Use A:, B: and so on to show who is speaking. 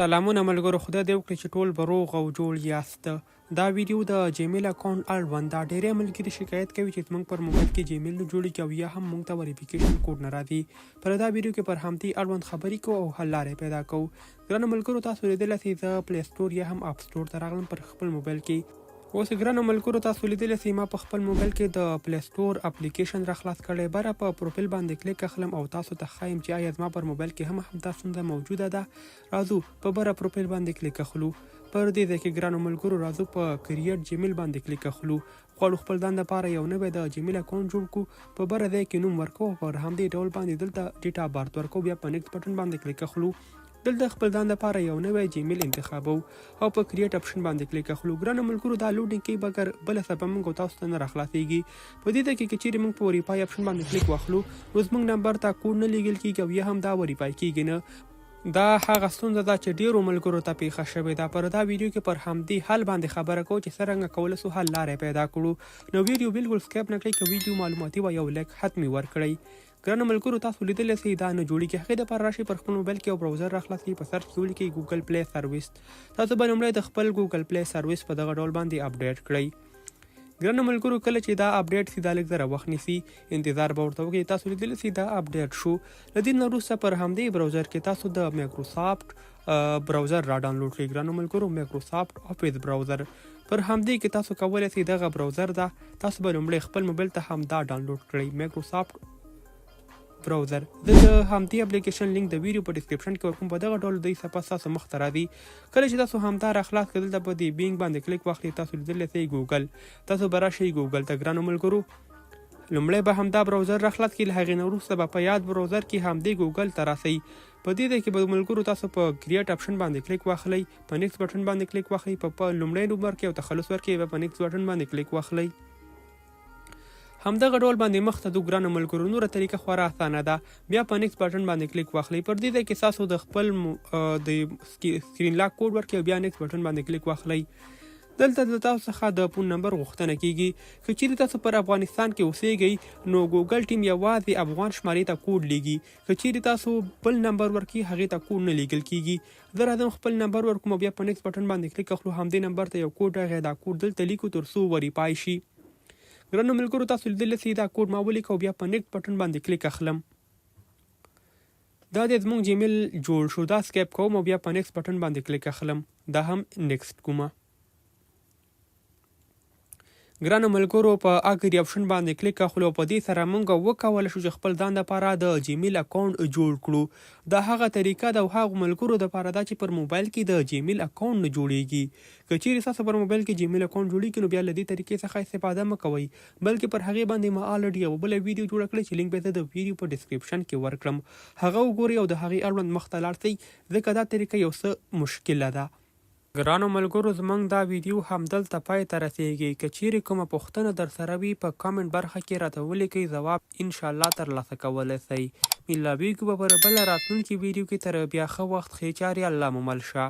A: سلامونه ملګرو، خدای دې وکړي چې ټول به روغ او جوړ یاست. دا ویډیو د جیمل اکونټ اړوند ده. ډېری ملګري شکایت کوي چې زموږ پر موبایل کې جیمل نه جوړېږي او یا هم موږ ته وریفیکیشن کوډ نه راځي. پر دا ویډیو کې پر همدې اړوند خبرې کوو او حل لارې پیدا کوو. ګرانو ملګرو، تاسو لیدلی سئ زه پلی سټور یا هم اپ سټور ته راغلم پر خپل موبایل کې. اوس ګرانو ملګرو، تاسو لیدلی سئ ما په خپل موبایل کې د پلی سټور اپلیکیشن را خلاص کړی. بره په پروفیل باندې کلیک اخلم او تاسو ته ښایم چې آیا زما پر موبایل کې هم همدا ستونزه موجوده ده. راځو په بره پروفیل باندې کلیک اخلو. پر دې ځای کې ګرانو ملګرو راځو په کریټ جیمل باندې کلیک اخلو. غواړو خپل ځان لپاره یو نوی د جیمل اکونټ جوړ کړو. په بره ځای کې نوم ورکوو. پر همدې ډول باندې دلته ډیټا بارت ورکوو. بیا په نیکسټ بټن باندې کلیک اخلو. دلته خپل ځان لپاره یو نوی جیمل انتخابو او په کریټ اپشن باندې کلیک اخلو. ګرانو ملګرو، دا لوډینګ کوي مګر بله څه به موږ تاسو ته نه راخلاصیږي. په دې ځای کې که چیرې موږ په وریفای اپشن باندې کلیک واخلو نو زموږ نمبر ته کوډ نه لیږل کیږي او یا هم دا وریفای کیږي نه. دا هغه ستونزه ده چې ډیرو ملګرو ته پیښه شوې ده. پر دا ویډیو کې پر همدې حل باندې خبره کوو چې څرنګه کولی سو حل لارې پیدا کړو. نو ویډیو بالکل سکیپ نه کړئ. که ویډیو معلوماتي وه یو لایک حتمي ورکړئ. ګرانو ملګرو، تاسو لیدلی سئ دا نه جوړېږي. هغې دپاره راشئ پر خپل موبایل کې یو براوزر راخلاص کړئ. په سرچ کې ولیکئ ګوګل پلی سروس. تاسو به لومړی د خپل ګوګل پلی سروس په دغه ډول باندې اپډیټ کړئ. ګرانو ملګرو، کله چې دا اپډیټ سي دا لږ ذره وخت نیسي، انتظار به ورته وکړئ. تاسو لیدلی سئ دا اپډیټ شو. له دې نه وروسته پر همدې براوزر کې تاسو د مایکروسافټ براوزر را ډاونلوډ کړئ. ګرانو ملګرو، مایکروسافټ افیس براوزر پر همدې کې تاسو کولی سئ دغه براوزر ده. تاسو به لومړی خپل موبایل ته همدا ډاونلوډ کړئ، مایکروسافټ براوزر. زه د همدې اپلیکیشن لینک د ویډیو په ډسکرپشن کې ورکوم. په دغه ډول دوی صفحه ستاسو مخ ته راځي. کله چې تاسو همدا راخلاص کړئ دلته په دې بینګ باندې کلیک واخلئ. تاسو لیدلی سئ ګوګل. تاسو به راشئ ګوګل ته. ګرانو ملګرو، لومړی به همدا براوزر راخلاص کړئ. له هغې نه وروسته به په یاد براوزر کې همدې ګوګل ته راسئ. په دې ځای کې به ملګرو تاسو په کریټ اپشن باندې کلیک واخلئ. په نیکسټ بټن باندې کلیک واخلئ. په لومړی نوم ورکړئ او تخلص ورکړئ. په نیکسټ بټن باندې کلیک واخلئ. همدغه ډول باندې مخ ته ځو. ګرانو ملګرو، نوره طریقه خورا اسانه ده. بیا په نیکسټ بټن باندې کلیک واخلئ. پر دې ځای کې تاسو د خپل د سکرین لاک کوډ ورکړئ او بیا نیکسټ بټن باندې کلیک واخلئ. دلته د تاسو څخه د فون نمبر غوښتنه کیږي. که چیرې تاسو پر افغانستان کې اوسیږئ نو ګوګل ټیم یوازې افغان شمارې ته کوډ لیږي. که چیرې تاسو بل نمبر ورکړئ هغې ته کوډ نه لیږل کیږي. زه راځم خپل نمبر ورکوم او بیا په نیکسټ بټن باندې کلیک اخلو. همدې نمبر ته یو کوډ راغی. دا کوډ دلته لیکو تر څو وریفای شي. ګرانو ملګرو، تاسو لیدلی سئ دا کوډ ما ولیکه او بیا په نیکسټ بټن باندې کلیک اخلم. دا د زموږ جیمل جوړ شو. دا سکیپ کوم او بیا په نیکسټ بټن باندې کلیک اخلم. دا هم نیکسټ کومه. ګرانو ملګرو، په اګری اپشن باندې کلیک اخلو او په دې سره موږ وکولی شو چې خپل ځان لپاره د جیمل اکونټ جوړ کړو. دا هغه طریقه ده او هغو ملګرو دپاره ده چې پر موبایل کې د جیمل اکونټ نه جوړیږي. که چیرې ستاسو پر موبایل کې جیمل اکونټ جوړیږي نو بیا له دې طریقې څخه استفاده مه کوئ، بلکې پر هغې باندې ما الریډي یوه بله ویډیو جوړه کړې چې لینک به زه د ویډیو په ډسکرپشن کې ورکړم. هغه وګورئ او د هغې اړوند مخ ته لاړ شئ ځکه دا طریقه یو څه مشکله ده. ګرانو ملګرو، زموږ دا ویډیو همدلته پای ته رسیږي. که چیرې کومه پوښتنه در سره وي په کامنټ برخه کې راته ولیکئ، ځواب انشاءالله ترلاسه کولی سئ. ملاویږو به پر بله راتلونکي ویډیو کې. تر بیا ښه وخت، ښې چارې، الله مو مل شه.